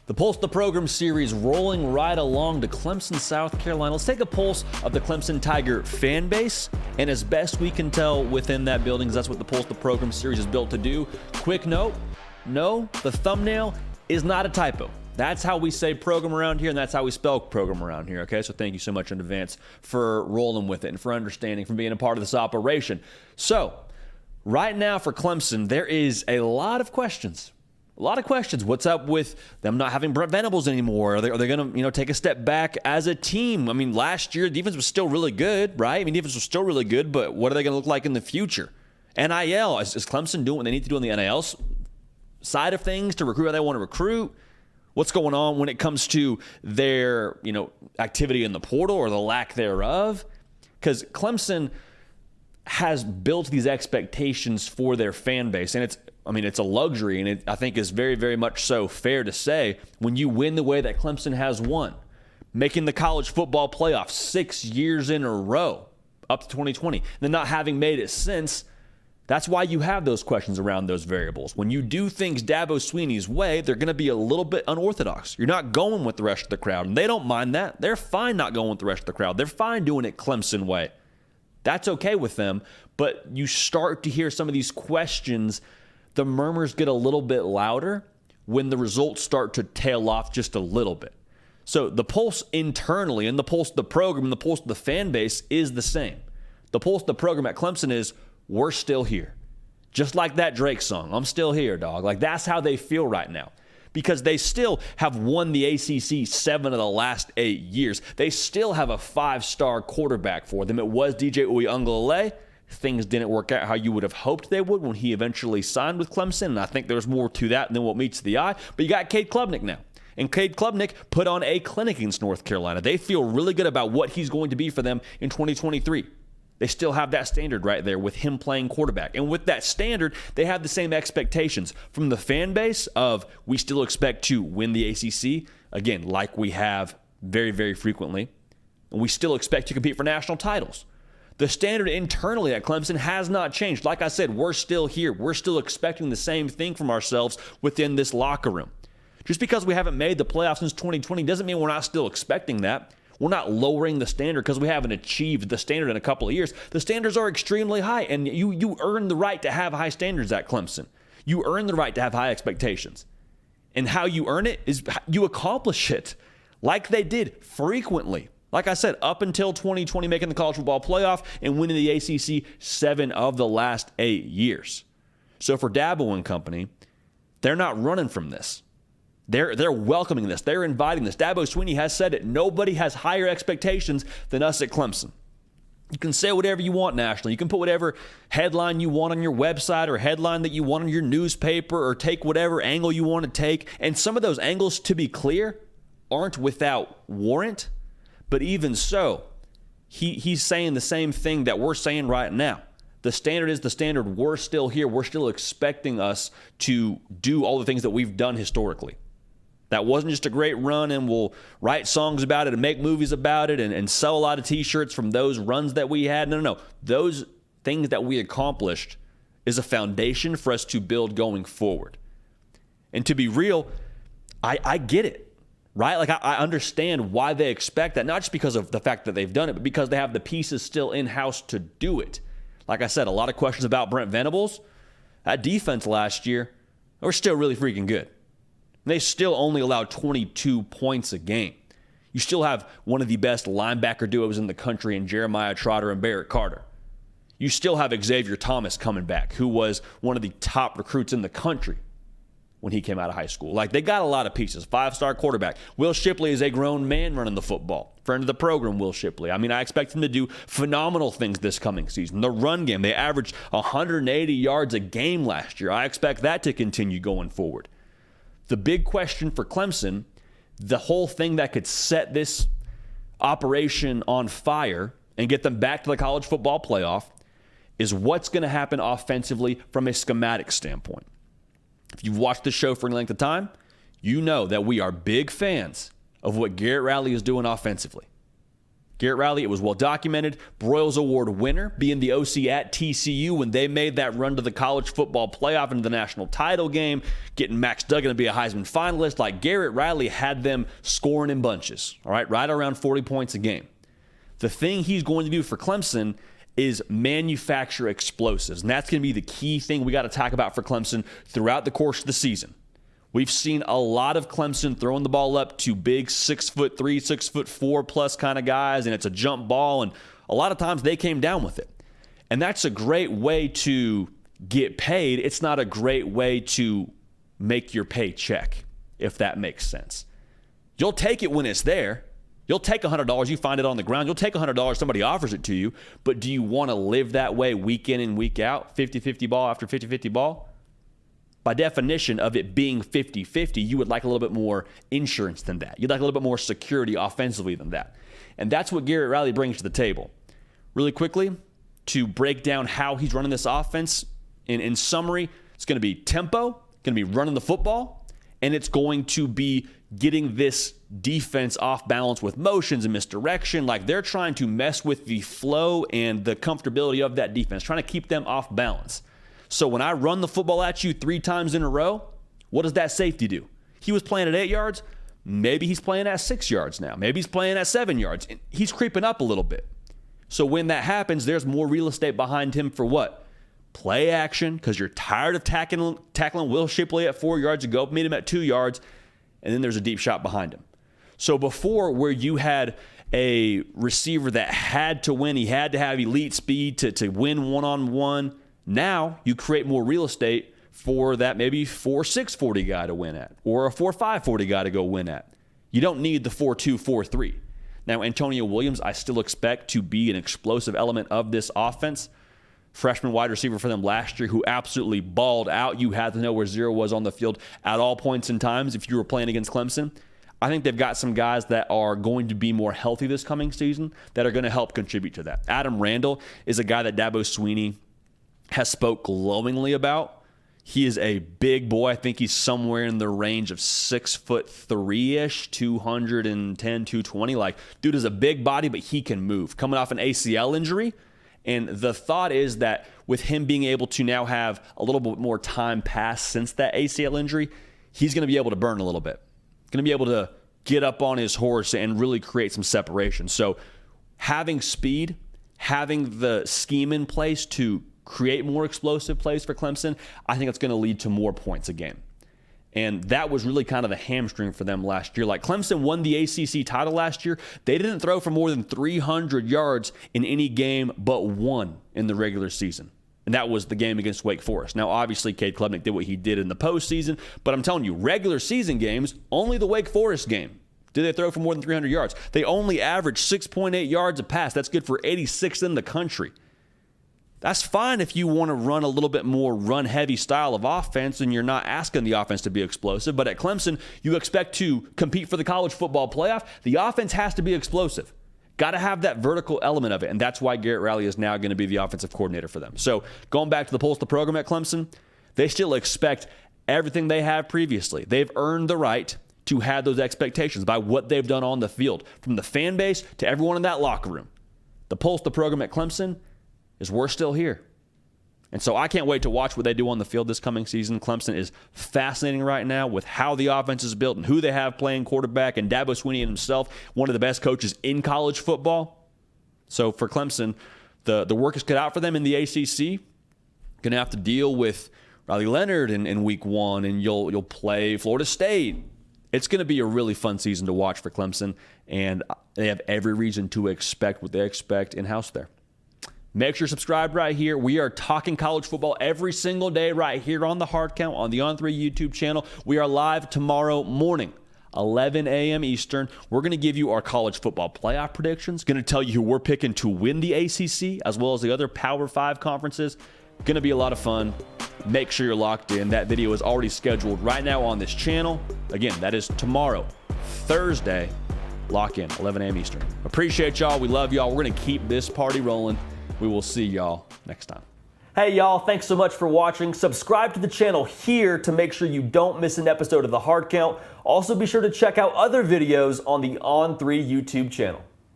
The Pulse the Program series rolling right along to Clemson, South Carolina. Let's take a pulse of the Clemson Tiger fan base, and as best we can tell within that building, because that's what the Pulse the Program series is built to do. Quick note, no, the thumbnail is not a typo. That's how we say program around here, and that's how we spell program around here, okay? So thank you so much in advance for rolling with it and for understanding, for being a part of this operation. So, right now for Clemson, there is a lot of questions. A lot of questions. What's up with them not having Brent Venables anymore? Are they going to, take a step back as a team? I mean, last year, defense was still really good, right? I mean, defense was still really good, but what are they going to look like in the future? NIL, is Clemson doing what they need to do on the NIL side of things to recruit how they want to recruit? What's going on when it comes to their, activity in the portal or the lack thereof? Because Clemson has built these expectations for their fan base, and it's a luxury, and I think is very, very much so fair to say when you win the way that Clemson has won, making the college football playoff 6 years in a row up to 2020, and then not having made it since. That's why you have those questions around those variables. When you do things Dabo Swinney's way, they're going to be a little bit unorthodox. You're not going with the rest of the crowd, and they don't mind that. They're fine not going with the rest of the crowd. They're fine doing it Clemson way. That's okay with them, but you start to hear some of these questions. The murmurs get a little bit louder when the results start to tail off just a little bit. So the pulse internally and the pulse of the program and the pulse of the fan base is the same. The pulse of the program at Clemson is, we're still here. Just like that Drake song, I'm still here, dog. Like, that's how they feel right now. Because they still have won the ACC 7 of the last 8 years. They still have a 5-star quarterback for them. It was DJ Uiagalelei. Things didn't work out how you would have hoped they would when he eventually signed with Clemson, and I think there's more to that than what meets the eye. But you got Cade Klubnik now, and Cade Klubnik put on a clinic against North Carolina. They feel really good about what he's going to be for them in 2023. They still have that standard right there with him playing quarterback. And with that standard, they have the same expectations from the fan base of, we still expect to win the ACC, again, like we have very, very frequently, and we still expect to compete for national titles. The standard internally at Clemson has not changed. Like I said, we're still here. We're still expecting the same thing from ourselves within this locker room. Just because we haven't made the playoffs since 2020 doesn't mean we're not still expecting that. We're not lowering the standard because we haven't achieved the standard in a couple of years. The standards are extremely high, and you earn the right to have high standards at Clemson. You earn the right to have high expectations. And how you earn it is you accomplish it like they did frequently. Like I said, up until 2020, making the college football playoff and winning the ACC 7 of the last 8 years. So for Dabo and company, they're not running from this. They're welcoming this. They're inviting this. Dabo Swinney has said it. Nobody has higher expectations than us at Clemson. You can say whatever you want nationally. You can put whatever headline you want on your website or headline that you want on your newspaper or take whatever angle you want to take. And some of those angles, to be clear, aren't without warrant. But even so, he's saying the same thing that we're saying right now. The standard is the standard. We're still here. We're still expecting us to do all the things that we've done historically. That wasn't just a great run and we'll write songs about it and make movies about it and sell a lot of T-shirts from those runs that we had. No. Those things that we accomplished is a foundation for us to build going forward. And to be real, I get it, right? Like, I understand why they expect that, not just because of the fact that they've done it, but because they have the pieces still in-house to do it. Like I said, a lot of questions about Brent Venables. That defense last year, they were still really freaking good. They still only allowed 22 points a game. You still have one of the best linebacker duos in the country in Jeremiah Trotter and Barrett Carter. You still have Xavier Thomas coming back, who was one of the top recruits in the country when he came out of high school. Like, they got a lot of pieces. 5-star quarterback. Will Shipley is a grown man running the football. Friend of the program, Will Shipley. I expect him to do phenomenal things this coming season. The run game, they averaged 180 yards a game last year. I expect that to continue going forward. The big question for Clemson, the whole thing that could set this operation on fire and get them back to the college football playoff, is what's going to happen offensively from a schematic standpoint. If you've watched the show for any length of time, you know that we are big fans of what Garrett Riley is doing offensively. Garrett Riley, it was well documented. Broyles Award winner, being the OC at TCU when they made that run to the college football playoff into the national title game, getting Max Duggan to be a Heisman finalist. Like, Garrett Riley had them scoring in bunches, all right, right around 40 points a game. The thing he's going to do for Clemson is manufacture explosives, and that's going to be the key thing we got to talk about for Clemson throughout the course of the season. We've seen a lot of Clemson throwing the ball up to big 6'3", 6'4" plus kind of guys, and it's a jump ball, and a lot of times they came down with it. And that's a great way to get paid. It's not a great way to make your paycheck, if that makes sense. You'll take it when it's there. You'll take $100, you find it on the ground. You'll take $100, somebody offers it to you, but do you want to live that way week in and week out, 50-50 ball after 50-50 ball? By definition of it being 50-50, you would like a little bit more insurance than that. You'd like a little bit more security offensively than that. And that's what Garrett Riley brings to the table. Really quickly, to break down how he's running this offense, in summary, it's going to be tempo, going to be running the football, and it's going to be getting this defense off balance with motions and misdirection. Like, they're trying to mess with the flow and the comfortability of that defense, trying to keep them off balance. So when I run the football at you 3 times in a row, what does that safety do? He was playing at 8 yards. Maybe he's playing at 6 yards now. Maybe he's playing at 7 yards. And he's creeping up a little bit. So when that happens, there's more real estate behind him for what? Play action, because you're tired of tackling Will Shipley at 4 yards ago, meet him at 2 yards, and then there's a deep shot behind him. So before, where you had a receiver that had to win, he had to have elite speed to win one-on-one, now you create more real estate for that maybe 4.6 40 guy to win at, or a 4.5 40 guy to go win at. You don't need the 4.2 4.3. Now, Antonio Williams, I still expect to be an explosive element of this offense. Freshman wide receiver for them last year who absolutely balled out. You had to know where zero was on the field at all points in times if you were playing against Clemson. I think they've got some guys that are going to be more healthy this coming season that are going to help contribute to that. Adam Randall is a guy that Dabo Swinney has spoke glowingly about. He is a big boy. I think he's somewhere in the range of 6'3" 210, 220. Like, dude is a big body, but he can move. Coming off an ACL injury. And the thought is that with him being able to now have a little bit more time pass since that ACL injury, he's going to be able to burn a little bit. Going to be able to get up on his horse and really create some separation. So having speed, having the scheme in place to create more explosive plays for Clemson, I think it's going to lead to more points a game. And that was really kind of the hamstring for them last year. Like, Clemson won the ACC title last year. They didn't throw for more than 300 yards in any game but one in the regular season. And that was the game against Wake Forest. Now, obviously, Cade Klubnik did what he did in the postseason. But I'm telling you, regular season games, only the Wake Forest game did they throw for more than 300 yards. They only averaged 6.8 yards a pass. That's good for 86th in the country. That's fine if you want to run a little bit more run-heavy style of offense and you're not asking the offense to be explosive. But at Clemson, you expect to compete for the college football playoff. The offense has to be explosive. Got to have that vertical element of it, and that's why Garrett Riley is now going to be the offensive coordinator for them. So going back to the pulse of the program at Clemson, they still expect everything they have previously. They've earned the right to have those expectations by what they've done on the field, from the fan base to everyone in that locker room. The pulse of the program at Clemson is we're still here. And so I can't wait to watch what they do on the field this coming season. Clemson is fascinating right now with how the offense is built and who they have playing quarterback, and Dabo Swinney himself, one of the best coaches in college football. So for Clemson, the work is cut out for them in the ACC. Going to have to deal with Riley Leonard in week 1, and you'll play Florida State. It's going to be a really fun season to watch for Clemson, and they have every reason to expect what they expect in-house there. Make sure you're subscribed right here. We are talking college football every single day right here on the Hard Count on the On3 YouTube channel. We are live tomorrow morning, 11 a.m. Eastern. We're going to give you our college football playoff predictions. Going to tell you who we're picking to win the ACC as well as the other Power 5 conferences. Going to be a lot of fun. Make sure you're locked in. That video is already scheduled right now on this channel. Again, that is tomorrow, Thursday. Lock in, 11 a.m. Eastern. Appreciate y'all. We love y'all. We're going to keep this party rolling. We will see y'all next time. Hey y'all, thanks so much for watching. Subscribe to the channel here to make sure you don't miss an episode of the Hard Count. Also be sure to check out other videos on the On3 YouTube channel.